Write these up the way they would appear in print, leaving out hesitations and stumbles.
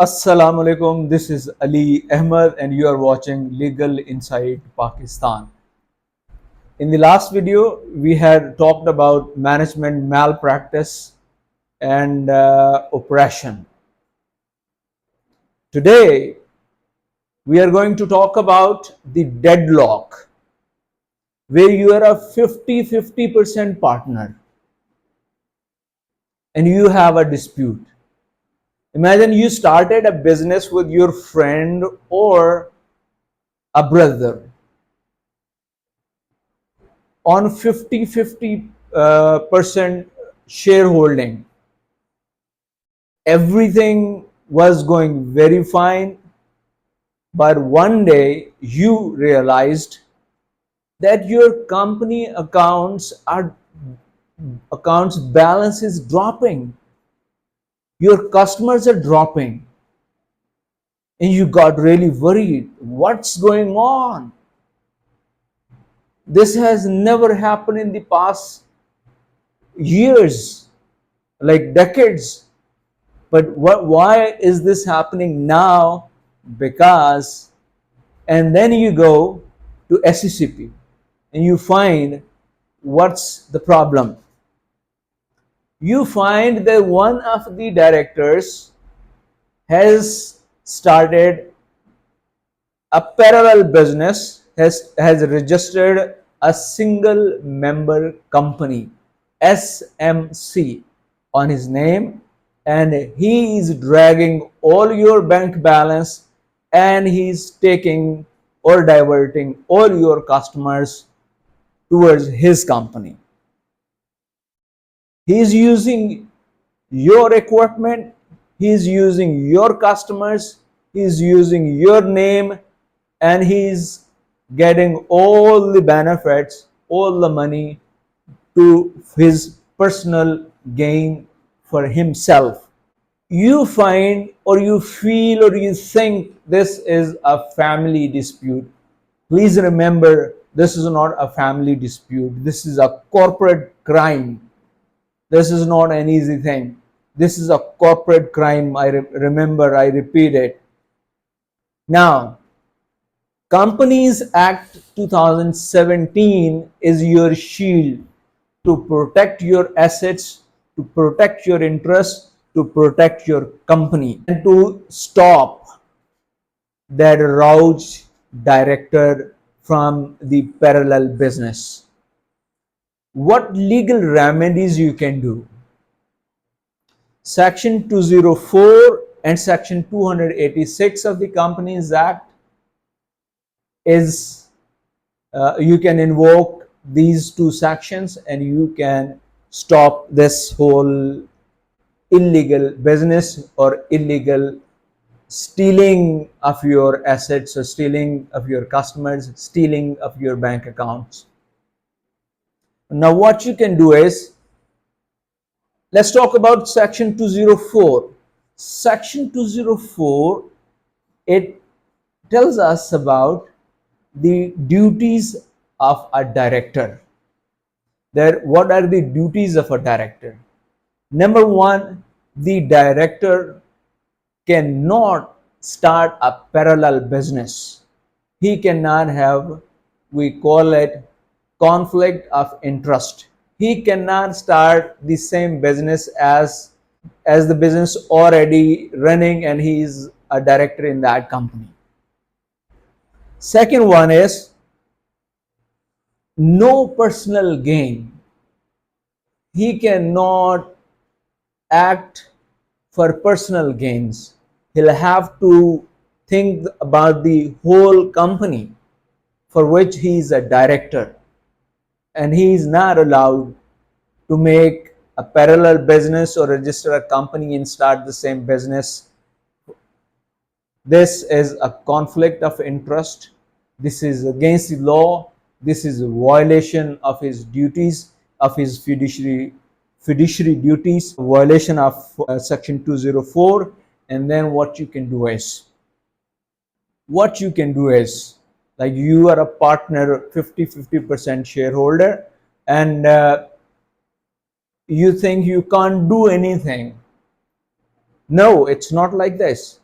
Assalamu alaikum. This is Ali Ahmed and you are watching Legal Inside Pakistan. In the last video, we had talked about management malpractice and oppression. Today, we are going to talk about the deadlock, where you are a 50-50% partner and you have a dispute. Imagine you started a business with your friend or a brother on 50-50% shareholding. Everything was going very fine, but one day you realized that your company accounts balance is dropping, your customers are dropping, and you got really worried. What's going on? This has never happened in the past years, like decades. But why is this happening now? Because, and then you go to SECP and you find what's the problem. You find that one of the directors has started a parallel business, has registered a single member company, SMC, on his name, and he is dragging all your bank balance and he's taking or diverting all your customers towards his company. He is using your equipment, he is using your customers, he is using your name, and he's getting all the benefits, all the money to his personal gain for himself. You find or you feel or you think this is a family dispute. Please remember, this is not a family dispute. This is a corporate crime. This is not an easy thing. This is a corporate crime. I repeat it. Now, Companies Act 2017 is your shield to protect your assets, to protect your interests, to protect your company, and to stop that roach director from the parallel business. What legal remedies you can do? Section 204 and Section 286 of the Companies Act is you can invoke these two sections and you can stop this whole illegal business or illegal stealing of your assets or stealing of your customers, stealing of your bank accounts. Now what you can do is, let's talk about Section 204. Section 204, it tells us about the duties of a director. What are the duties of a director? Number one, the director cannot start a parallel business. He cannot have, we call it, conflict of interest. He cannot start the same business as the business already running and he is a director in that company. Second one is no personal gain. He cannot act for personal gains. He'll have to think about the whole company for which he is a director, and he is not allowed to make a parallel business or register a company and start the same business. This is a conflict of interest. This is against the law. This is a violation of his duties, of his fiduciary duties, violation of Section 204. And then what you can do is, like you are a partner, 50-50% shareholder, and you think you can't do anything. No, it's not like this.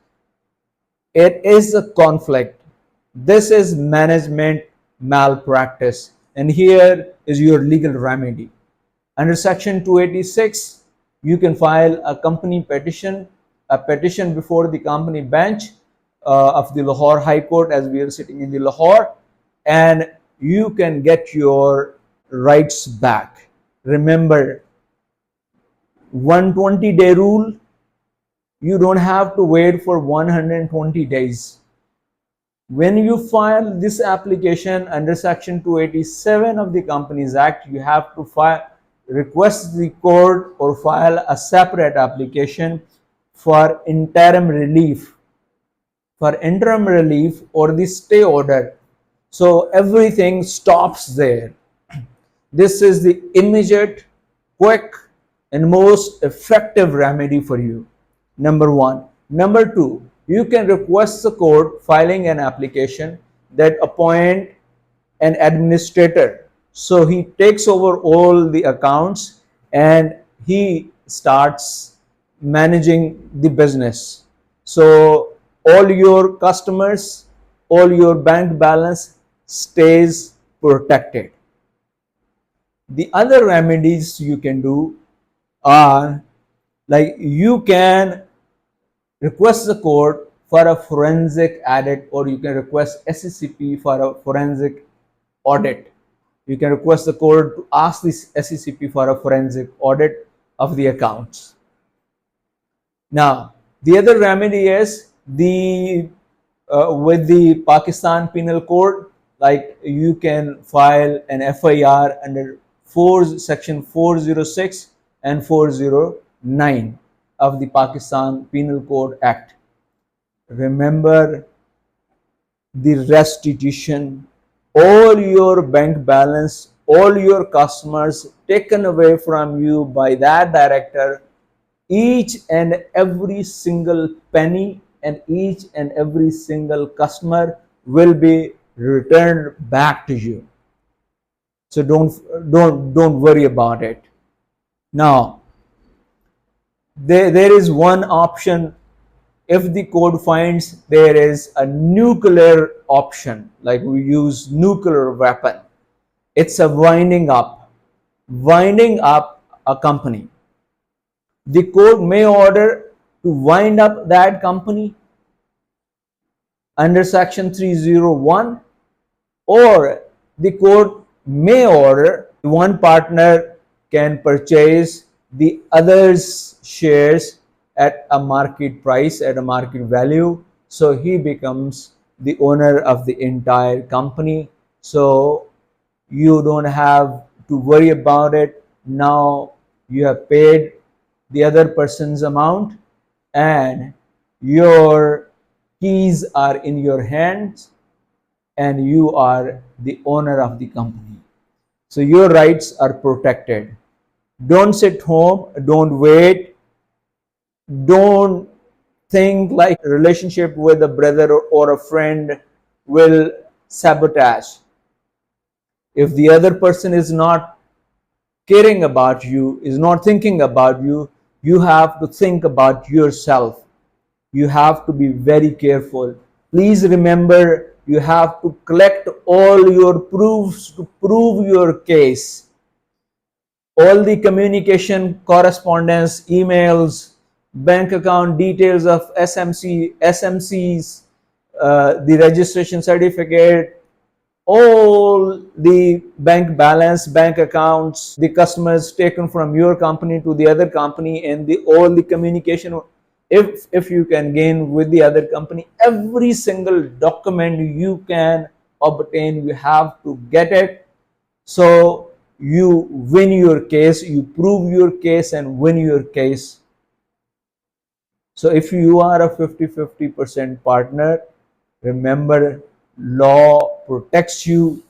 It is a conflict. This is management malpractice, and here is your legal remedy. Under Section 286, you can file a company petition, a petition before the company bench of the Lahore High Court, as we are sitting in the Lahore, and you can get your rights back. Remember, 120-day rule, you don't have to wait for 120 days. When you file this application under Section 287 of the Companies Act, you have to request the court or file a separate application for interim relief, or the stay order. So everything stops there. This is the immediate, quick, and most effective remedy for you. Number one. Number two, you can request the court filing an application that appoint an administrator. So he takes over all the accounts and he starts managing the business. So all your customers, all your bank balance stays protected. The other remedies you can do are, like, you can request the court for a forensic audit, or you can request SCCP for a forensic audit. You can request the court to ask this SCCP for a forensic audit of the accounts. Now, the other remedy is with the Pakistan Penal Code, like you can file an FIR under Section 406 and 409 of the Pakistan Penal Code Act. Remember the restitution, all your bank balance, all your customers taken away from you by that director, each and every single penny and each and every single customer will be returned back to you. So don't worry about it. Now, there is one option. If the code finds there is a nuclear option, like we use nuclear weapon, it's a winding up a company. The court may order to wind up that company under Section 301, or the court may order one partner can purchase the other's shares at a market price, at a market value, so he becomes the owner of the entire company. So you don't have to worry about it. Now you have paid the other person's amount and your keys are in your hands and you are the owner of the company. So your rights are protected. Don't sit home, don't wait, don't think like a relationship with a brother or a friend will sabotage. If the other person is not caring about you, is not thinking about you, you have to think about yourself. You have to be very careful. Please remember, you have to collect all your proofs to prove your case. All the communication, correspondence, emails, bank account details of SMCs, the registration certificate, all the bank balance, bank accounts, the customers taken from your company to the other company, and all the communication, if you can gain with the other company, every single document you can obtain, you have to get it. So you win your case, you prove your case and win your case. So if you are a 50-50% partner, remember, law protects you.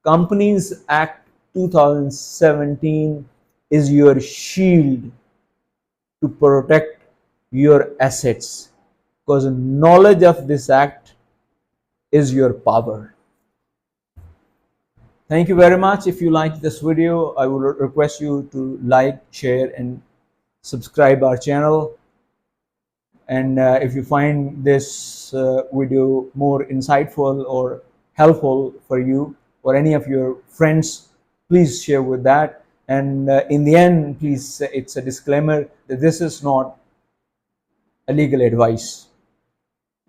Companies Act 2017 is your shield to protect your assets, because knowledge of this act is your power. Thank you very much. If you liked this video, I would request you to like, share and subscribe our channel. And if you find this video more insightful or helpful for you or any of your friends, please share with that. And in the end, please, it's a disclaimer that this is not a legal advice.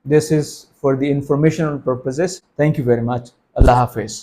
This is for the informational purposes. Thank you very much. Allah Hafiz.